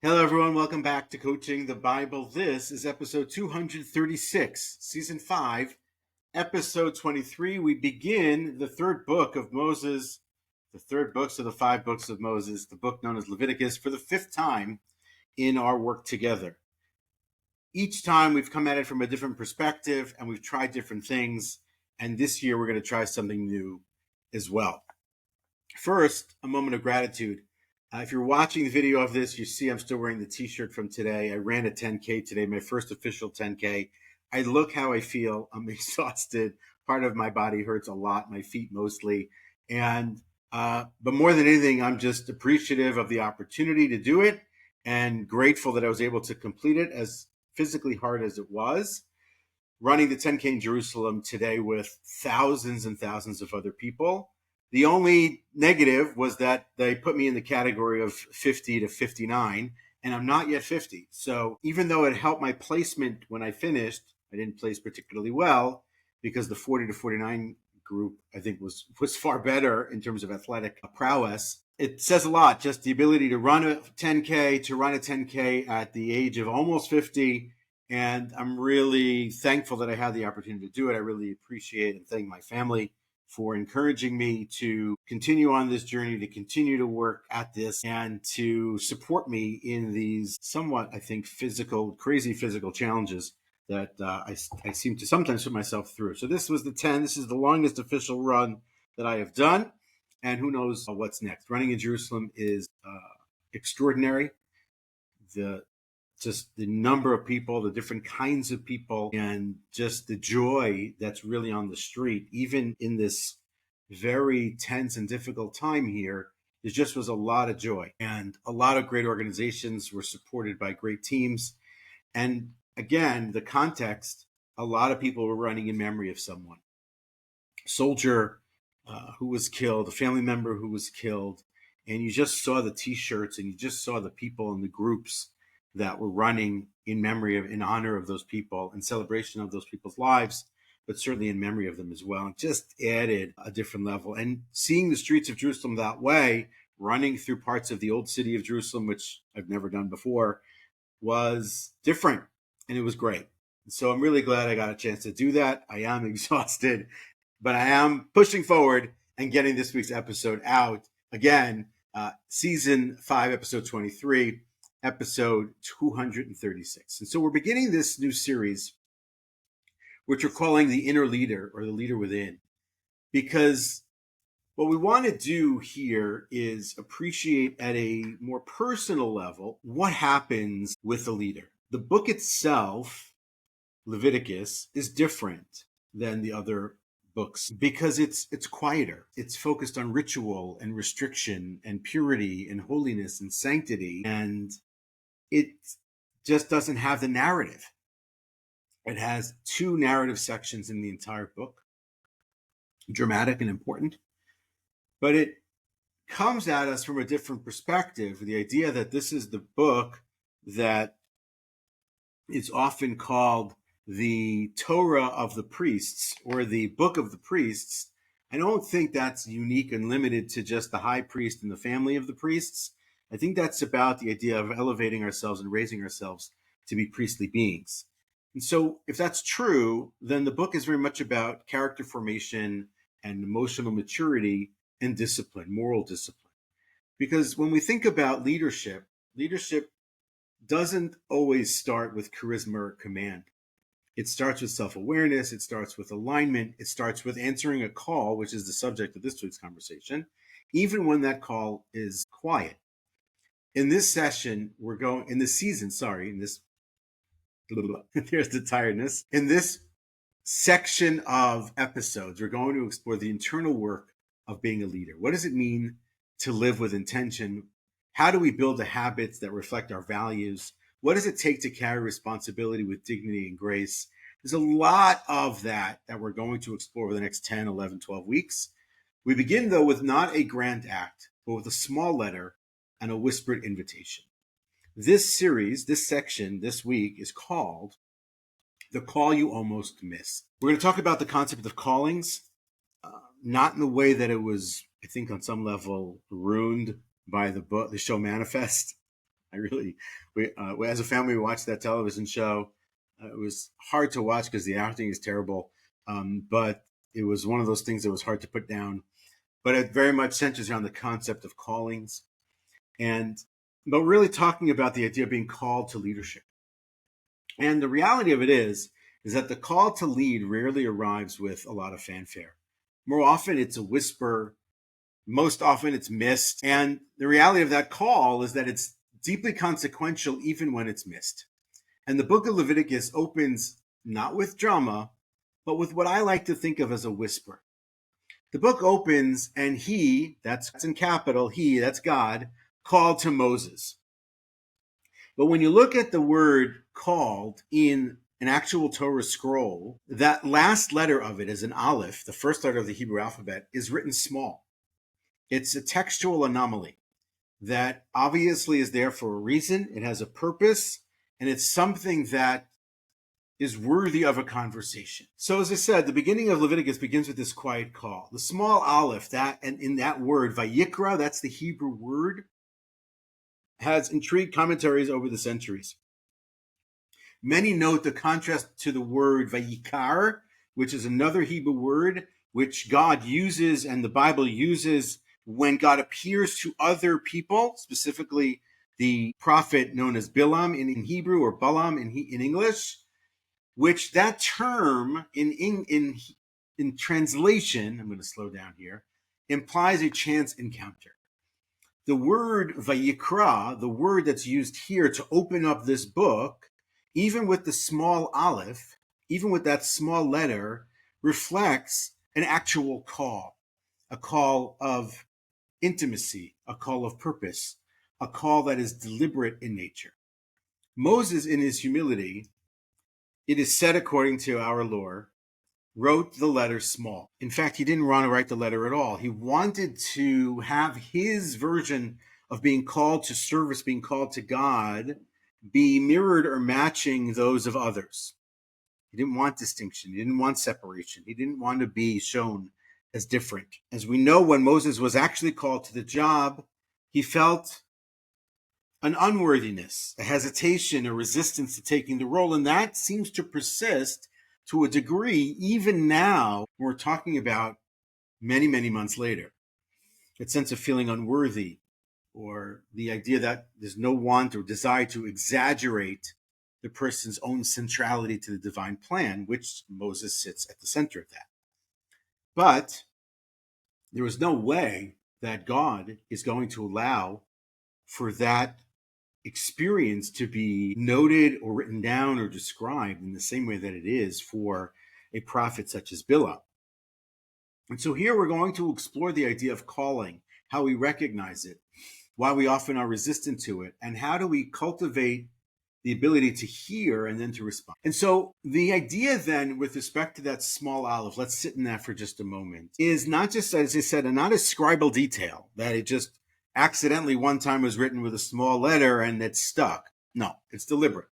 Hello, everyone. Welcome back to Coaching the Bible. This is episode 236, season 5, episode 23. We begin the third book of Moses, the third books of the 5 books of Moses, the book known as Leviticus, for the 5th time in our work together. Each time we've come at it from a different perspective and we've tried different things. And this year we're going to try something new as well. First, a moment of gratitude. If you're watching the video of this, you see I'm still wearing the t-shirt from today. I ran a 10K today, my first official 10K. I look how I feel. I'm exhausted. Part of my body hurts a lot, my feet mostly. But more than anything, I'm just appreciative of the opportunity to do it and grateful that I was able to complete it, as physically hard as it was. Running the 10K in Jerusalem today with thousands and thousands of other people. The only negative was that they put me in the category of 50 to 59, and I'm not yet 50. So even though it helped my placement when I finished, I didn't place particularly well because the 40 to 49 group, I think, was far better in terms of athletic prowess. It says a lot, just the ability to run a 10K at the age of almost 50. And I'm really thankful that I had the opportunity to do it. I really appreciate and thank my family for encouraging me to continue on this journey, to continue to work at this, and to support me in these somewhat, I think, crazy physical challenges that I seem to sometimes put myself through. So this was the 10. This is the longest official run that I have done, and who knows what's next. Running in Jerusalem is extraordinary. Just the number of people, the different kinds of people, and just the joy that's really on the street, even in this very tense and difficult time here, there just was a lot of joy. And a lot of great organizations were supported by great teams. And again, the context, a lot of people were running in memory of someone. Soldier who was killed, a family member who was killed. And you just saw the t-shirts and you just saw the people in the groups that were running in honor of those people, in celebration of those people's lives, but certainly in memory of them as well. It just added a different level. And seeing the streets of Jerusalem that way, running through parts of the old city of Jerusalem, which I've never done before, was different, and it was great. So I'm really glad I got a chance to do that. I am exhausted, but I am pushing forward and getting this week's episode out. Again, season 5, episode 23. Episode 236. And so we're beginning this new series, which we're calling The Inner Leader, or The Leader Within, because what we want to do here is appreciate at a more personal level what happens with the leader. The book itself, Leviticus, is different than the other books because it's quieter. It's focused on ritual and restriction and purity and holiness and sanctity, and it just doesn't have the narrative. It has 2 narrative sections in the entire book, dramatic and important, but it comes at us from a different perspective, the idea that this is the book that is often called the Torah of the priests, or the Book of the Priests. I don't think that's unique and limited to just the high priest and the family of the priests. I think that's about the idea of elevating ourselves and raising ourselves to be priestly beings. And so if that's true, then the book is very much about character formation and emotional maturity and discipline, moral discipline. Because when we think about leadership doesn't always start with charisma or command. It starts with self-awareness. It starts with alignment. It starts with answering a call, which is the subject of this week's conversation, even when that call is quiet. In this season, there's the tiredness. In this section of episodes, we're going to explore the internal work of being a leader. What does it mean to live with intention? How do we build the habits that reflect our values? What does it take to carry responsibility with dignity and grace? There's a lot of that we're going to explore over the next 10, 11, 12 weeks. We begin, though, with not a grand act, but with a small letter and a whispered invitation. This series, this section, this week is called The Call You Almost Missed. We're going to talk about the concept of callings, not in the way that it was, I think, on some level ruined by the book, the show Manifest. As a family, we watched that television show. It was hard to watch because the acting is terrible, but it was one of those things that was hard to put down. But it very much centers around the concept of callings, and but really talking about the idea of being called to leadership. And the reality of it is that the call to lead rarely arrives with a lot of fanfare. More often, it's a whisper. Most often, it's missed. And the reality of that call is that it's deeply consequential even when it's missed. And the book of Leviticus opens not with drama, but with what I like to think of as a whisper. The book opens, and he, that's in capital, he, that's God, called to Moses. But when you look at the word called in an actual Torah scroll, that last letter of it is an aleph, the first letter of the Hebrew alphabet, is written small. It's a textual anomaly that obviously is there for a reason. It has a purpose, and it's something that is worthy of a conversation. So as I said, the beginning of Leviticus begins with this quiet call. The small aleph, that and in that word, Vayikra, that's the Hebrew word, has intrigued commentaries over the centuries. Many note the contrast to the word Vayikra, which is another Hebrew word which God uses and the Bible uses when God appears to other people, specifically the prophet known as Bilam in Hebrew, or Balaam in English, which that term in translation, I'm going to slow down here, implies a chance encounter. The word Vayikra, the word that's used here to open up this book, even with the small aleph, even with that small letter, reflects an actual call, a call of intimacy, a call of purpose, a call that is deliberate in nature. Moses, in his humility, it is said according to our lore, wrote the letter small. In fact, he didn't want to write the letter at all. He wanted to have his version of being called to service, being called to God, be mirrored or matching those of others. He didn't want distinction. He didn't want separation. He didn't want to be shown as different. As we know, when Moses was actually called to the job, he felt an unworthiness, a hesitation, a resistance to taking the role, and that seems to persist to a degree, even now, we're talking about many, many months later. That sense of feeling unworthy, or the idea that there's no want or desire to exaggerate the person's own centrality to the divine plan, which Moses sits at the center of that. But there is no way that God is going to allow for that experience to be noted or written down or described in the same way that it is for a prophet such as Bilam. And so here we're going to explore the idea of calling, how we recognize it, why we often are resistant to it, and how do we cultivate the ability to hear and then to respond. And so the idea then with respect to that small aleph, let's sit in that for just a moment, is not just, as I said, not a scribal detail that it just accidentally one time was written with a small letter and it stuck. No, it's deliberate.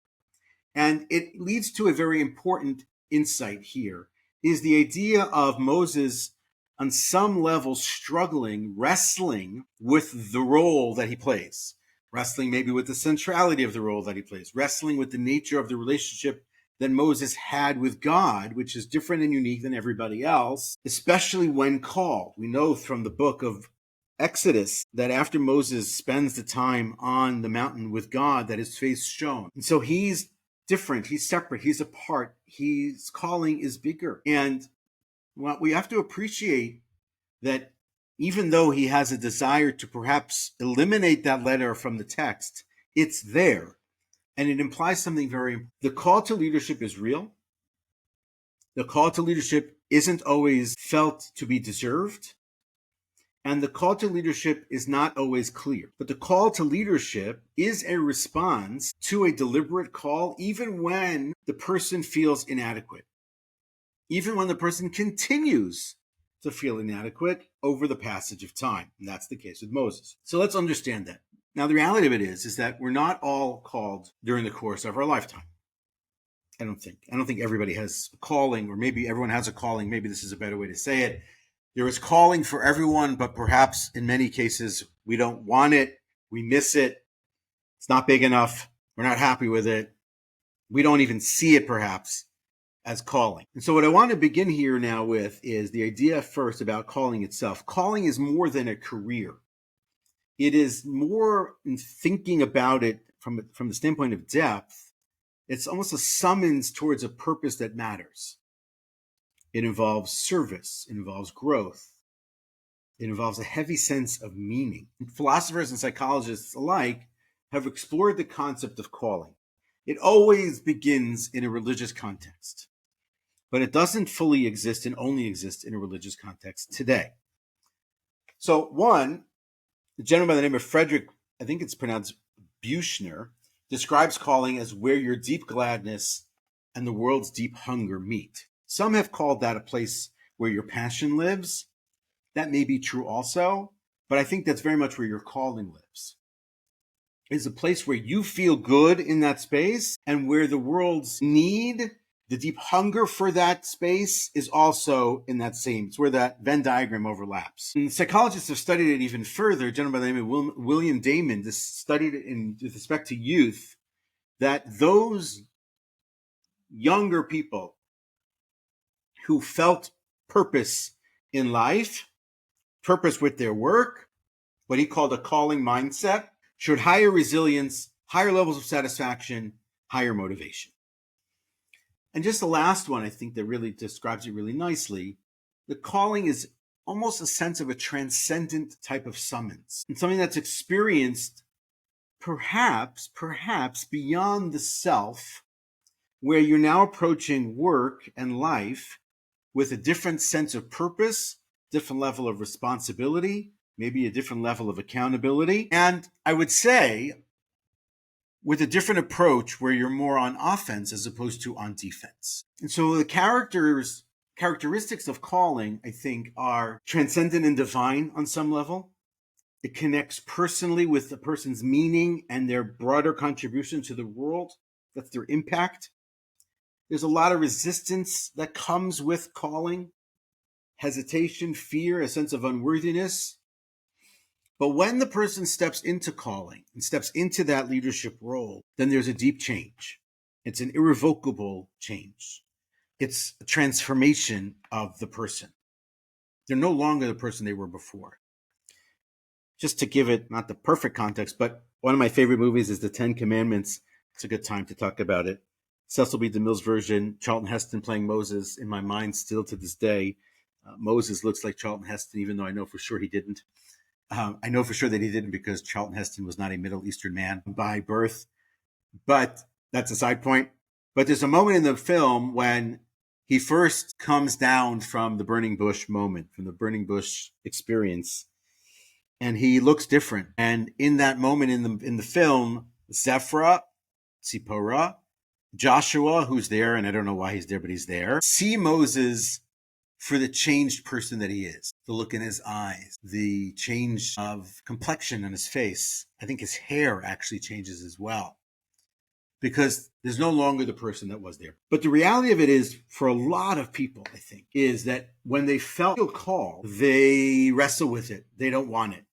And it leads to a very important insight here, is the idea of Moses on some level struggling, wrestling with the role that he plays, wrestling maybe with the centrality of the role that he plays, wrestling with the nature of the relationship that Moses had with God, which is different and unique than everybody else, especially when called. We know from the book of Exodus that after Moses spends the time on the mountain with God, that his face shone. And so he's different, he's separate, he's apart, his calling is bigger. And what we have to appreciate that even though he has a desire to perhaps eliminate that letter from the text, it's there. And it implies something very important. The call to leadership is real. The call to leadership isn't always felt to be deserved. And the call to leadership is not always clear. But the call to leadership is a response to a deliberate call, even when the person feels inadequate, even when the person continues to feel inadequate over the passage of time. And that's the case with Moses. So let's understand that. Now, the reality of it is that we're not all called during the course of our lifetime. I don't think everybody has a calling, or maybe everyone has a calling. Maybe this is a better way to say it. There is calling for everyone, but perhaps in many cases we don't want it, we miss it, It's not big enough. We're not happy with it. We don't even see it perhaps as calling. And so what I want to begin here now with is the idea first about calling itself. Calling is more than a career. It is more in thinking about it from the standpoint of depth. It's almost a summons towards a purpose that matters. It involves service. It involves growth. It involves a heavy sense of meaning. Philosophers and psychologists alike have explored the concept of calling. It always begins in a religious context, but it doesn't fully exist and only exist in a religious context today. So one, the gentleman by the name of Frederick, I think it's pronounced Buechner, describes calling as where your deep gladness and the world's deep hunger meet. Some have called that a place where your passion lives. That may be true also, but I think that's very much where your calling lives. It's a place where you feel good in that space and where the world's need, the deep hunger for that space is also in that same, it's where that Venn diagram overlaps. And psychologists have studied it even further. A gentleman by the name of William Damon studied it with respect to youth, that those younger people who felt purpose in life, purpose with their work, what he called a calling mindset, showed higher resilience, higher levels of satisfaction, higher motivation. And just the last one, I think, that really describes it really nicely. The calling is almost a sense of a transcendent type of summons, and something that's experienced perhaps beyond the self, where you're now approaching work and life with a different sense of purpose, different level of responsibility, maybe a different level of accountability. And I would say with a different approach where you're more on offense as opposed to on defense. And so the characteristics of calling, I think, are transcendent and divine on some level. It connects personally with the person's meaning and their broader contribution to the world. That's their impact. There's a lot of resistance that comes with calling, hesitation, fear, a sense of unworthiness. But when the person steps into calling and steps into that leadership role, then there's a deep change. It's an irrevocable change. It's a transformation of the person. They're no longer the person they were before. Just to give it not the perfect context, but one of my favorite movies is The Ten Commandments. It's a good time to talk about it. Cecil B. DeMille's version, Charlton Heston playing Moses, in my mind still to this day. Moses looks like Charlton Heston, even though I know for sure he didn't. I know for sure that he didn't because Charlton Heston was not a Middle Eastern man by birth, but that's a side point. But there's a moment in the film when he first comes down from the burning bush moment, from the burning bush experience, and he looks different. And in that moment in the film, Zephra, Zipporah, Joshua, who's there, and I don't know why he's there, but he's there, see Moses for the changed person that he is, the look in his eyes, the change of complexion on his face. I think his hair actually changes as well, because there's no longer the person that was there. But the reality of it is, for a lot of people, I think, is that when they felt a call, they wrestle with it. They don't want it.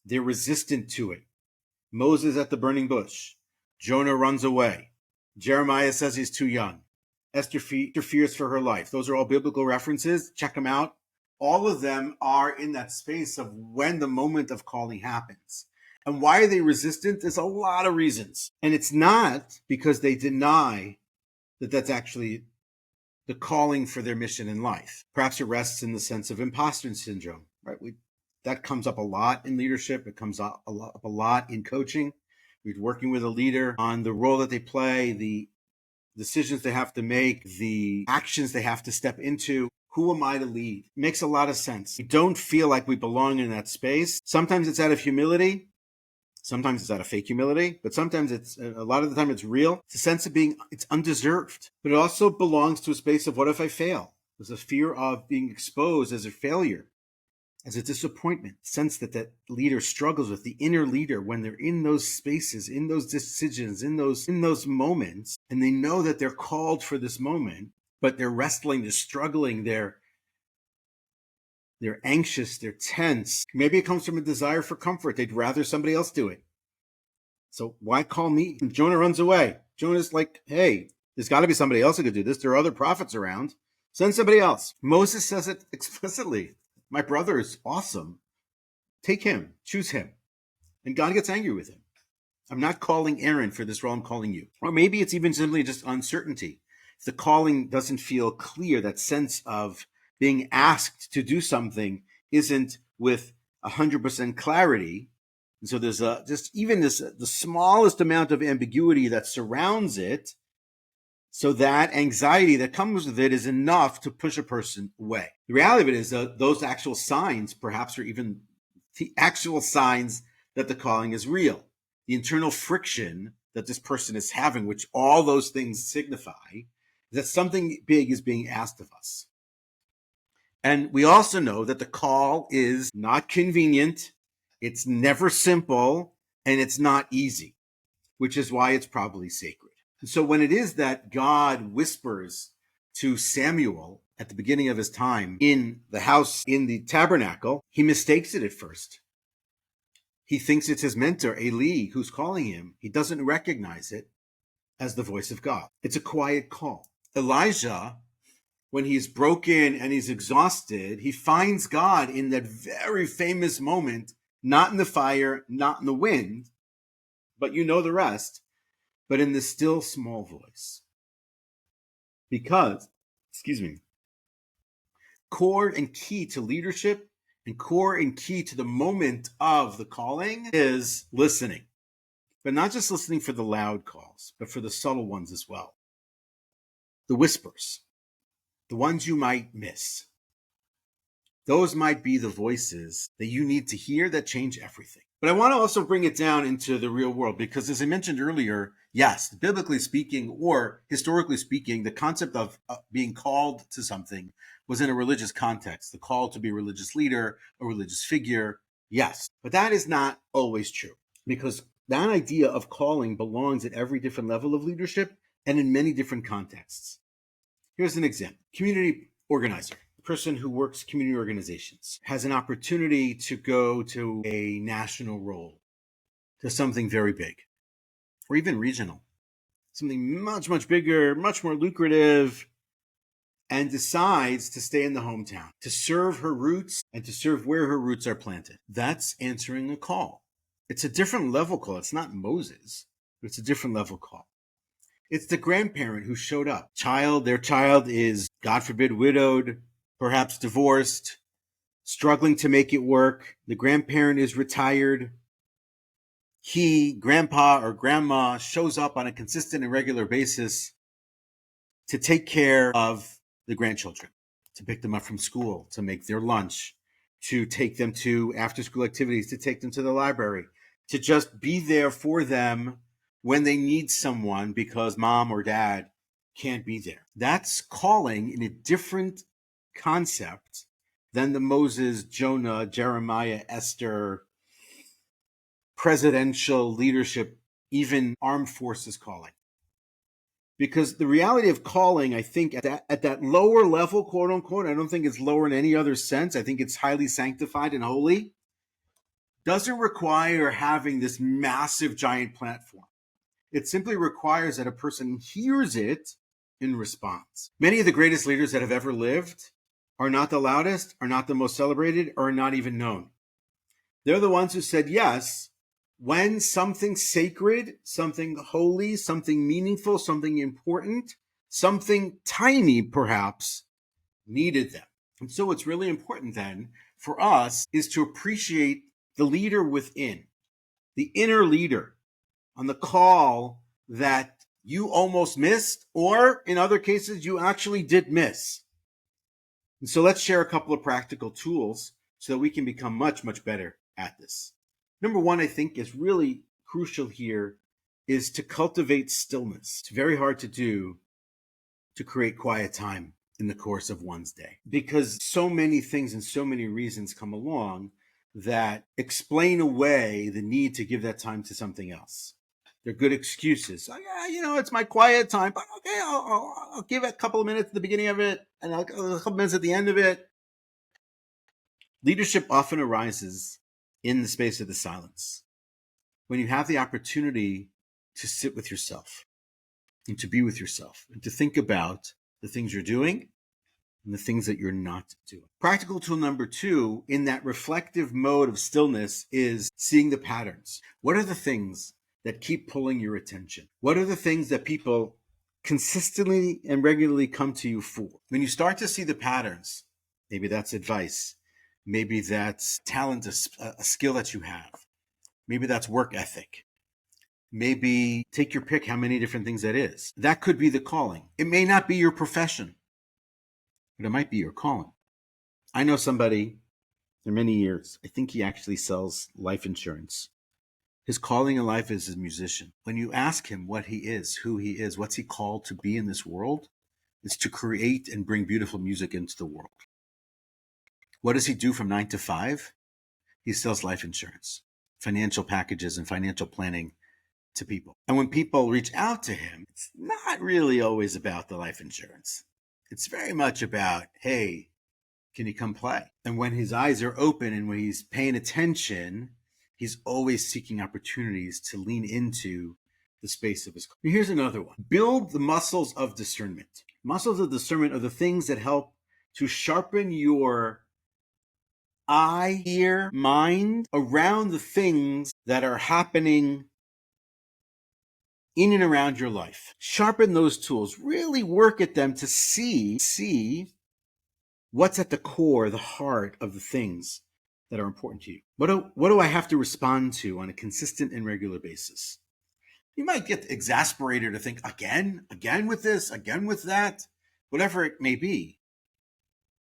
They're resistant to it. Moses at the burning bush. Jonah runs away. Jeremiah says he's too young. Esther fears for her life. Those are all biblical references. Check them out. All of them are in that space of when the moment of calling happens. And why are they resistant? There's a lot of reasons. And it's not because they deny that that's actually the calling for their mission in life. Perhaps it rests in the sense of imposter syndrome, right? That comes up a lot in leadership. It comes up a lot in coaching. We're working with a leader on the role that they play, the decisions they have to make, the actions they have to step into. Who am I to lead? It makes a lot of sense. We don't feel like we belong in that space. Sometimes it's out of humility. Sometimes it's out of fake humility, but sometimes it's, a lot of the time it's real. It's a sense of it's undeserved, but it also belongs to a space of what if I fail? There's a fear of being exposed as a failure, as a disappointment, sense that leader struggles with, the inner leader, when they're in those spaces, in those decisions, in those moments, and they know that they're called for this moment, but they're wrestling, they're struggling, they're anxious, they're tense. Maybe it comes from a desire for comfort. They'd rather somebody else do it. So why call me? Jonah runs away. Jonah's like, hey, there's got to be somebody else who could do this. There are other prophets around. Send somebody else. Moses says it explicitly. My brother is awesome. Take him. Choose him. And God gets angry with him. I'm not calling Aaron for this role. I'm calling you. Or maybe it's even simply just uncertainty. If the calling doesn't feel clear, that sense of being asked to do something isn't with 100% clarity. And so there's just even the smallest amount of ambiguity that surrounds it. So that anxiety that comes with it is enough to push a person away. The reality of it is those actual signs perhaps are even the actual signs that the calling is real. The internal friction that this person is having, which all those things signify, is that something big is being asked of us. And we also know that the call is not convenient, it's never simple, and it's not easy, which is why it's probably sacred. And so when it is that God whispers to Samuel at the beginning of his time in the house, in the tabernacle, he mistakes it at first. He thinks it's his mentor, Eli, who's calling him. He doesn't recognize it as the voice of God. It's a quiet call. Elijah, when he's broken and he's exhausted, he finds God in that very famous moment, not in the fire, not in the wind, but you know the rest, but in the still small voice. Because, core and key to leadership and core and key to the moment of the calling is listening. But not just listening for the loud calls, but for the subtle ones as well. The whispers, the ones you might miss. Those might be the voices that you need to hear that change everything. But I want to also bring it down into the real world because, as I mentioned earlier, yes, biblically speaking or historically speaking, the concept of being called to something was in a religious context. The call to be a religious leader, a religious figure, yes. But that is not always true because that idea of calling belongs at every different level of leadership and in many different contexts. Here's an example. Community organizer, a person who works community organizations, has an opportunity to go to a national role, to something very big, or even regional, something much, much bigger, much more lucrative, and decides to stay in the hometown, to serve her roots and to serve where her roots are planted. That's answering a call. It's a different level call. It's not Moses, but it's a different level call. It's the grandparent who showed up. Their child is, God forbid, widowed, perhaps divorced, struggling to make it work. The grandparent is retired. Grandpa or grandma, shows up on a consistent and regular basis to take care of the grandchildren, to pick them up from school, to make their lunch, to take them to after-school activities, to take them to the library, to just be there for them when they need someone because mom or dad can't be there. That's calling in a different concept than the Moses, Jonah, Jeremiah, Esther, presidential leadership, even armed forces calling. Because the reality of calling, I think, at that lower level, quote unquote, I don't think it's lower in any other sense. I think it's highly sanctified and holy. Doesn't require having this massive, giant platform. It simply requires that a person hears it in response. Many of the greatest leaders that have ever lived are not the loudest, are not the most celebrated, or are not even known. They're the ones who said yes when something sacred, something holy, something meaningful, something important, something tiny perhaps needed them. And so what's really important then for us is to appreciate the leader within, the inner leader on the call that you almost missed, or in other cases, you actually did miss. And so let's share a couple of practical tools so that we can become much, much better at this. Number one, I think is really crucial here is to cultivate stillness. It's very hard to do to create quiet time in the course of one's day because so many things and so many reasons come along that explain away the need to give that time to something else. They're good excuses. Oh, yeah, it's my quiet time, but okay, I'll give it a couple of minutes at the beginning of it and a couple minutes at the end of it. Leadership often arises in the space of the silence. when you have the opportunity to sit with yourself and to be with yourself and to think about the things you're doing and the things that you're not doing. Practical tool number 2 in that reflective mode of stillness is seeing the patterns. What are the things that keep pulling your attention? What are the things that people consistently and regularly come to you for? When you start to see the patterns, maybe that's advice, maybe that's talent, a skill that you have, maybe that's work ethic, maybe take your pick how many different things that is. That could be the calling. It may not be your profession, but it might be your calling. I know somebody for many years, I think he actually sells life insurance. His calling in life is a musician. When you ask him what he is, who he is, what's he called to be in this world, it's to create and bring beautiful music into the world. What does he do from 9 to 5? He sells life insurance, financial packages and financial planning to people. And when people reach out to him, it's not really always about the life insurance. It's very much about, hey, can you come play? And when his eyes are open and when he's paying attention, he's always seeking opportunities to lean into the space of his. Here's another one. Build the muscles of discernment. Muscles of discernment are the things that help to sharpen your eye, ear, mind around the things that are happening in and around your life. Sharpen those tools. Really work at them to see what's at the core, the heart of the things that are important to you. What do I have to respond to on a consistent and regular basis? You might get exasperated to think, again with this, again with that, whatever it may be.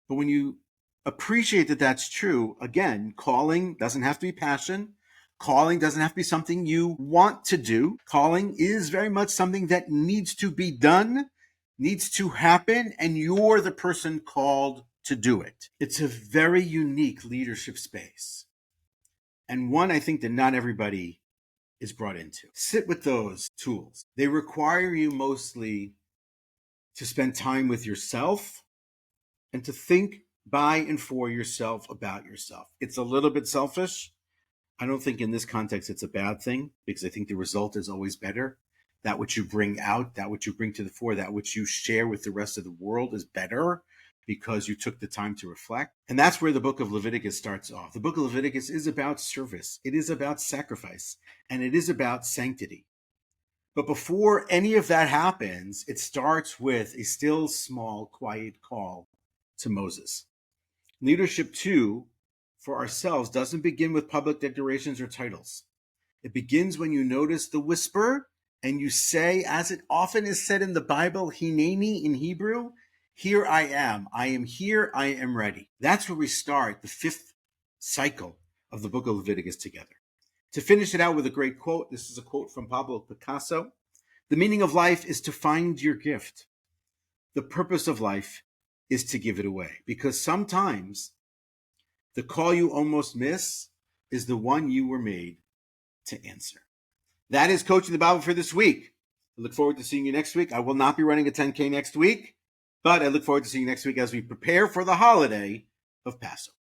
But when you appreciate that that's true, again, calling doesn't have to be passion. Calling doesn't have to be something you want to do. Calling is very much something that needs to be done, needs to happen, and you're the person called to do it. It's a very unique leadership space, and one I think that not everybody is brought into. Sit with those tools. They require you mostly to spend time with yourself and to think by and for yourself about yourself. It's a little bit selfish. I don't think in this context it's a bad thing, because I think the result is always better. That which you bring out, that which you bring to the fore, that which you share with the rest of the world is better because you took the time to reflect. And that's where the book of Leviticus starts off. The book of Leviticus is about service. It is about sacrifice, and it is about sanctity. But before any of that happens, it starts with a still, small, quiet call to Moses. Leadership, too, for ourselves doesn't begin with public declarations or titles. It begins when you notice the whisper and you say, as it often is said in the Bible, Hineni in Hebrew, here I am here, I am ready. That's where we start the 5th cycle of the book of Leviticus together. To finish it out with a great quote, this is a quote from Pablo Picasso. The meaning of life is to find your gift. The purpose of life is to give it away, because sometimes the call you almost miss is the one you were made to answer. That is Coaching the Bible for this week. I look forward to seeing you next week. I will not be running a 10K next week, but I look forward to seeing you next week as we prepare for the holiday of Passover.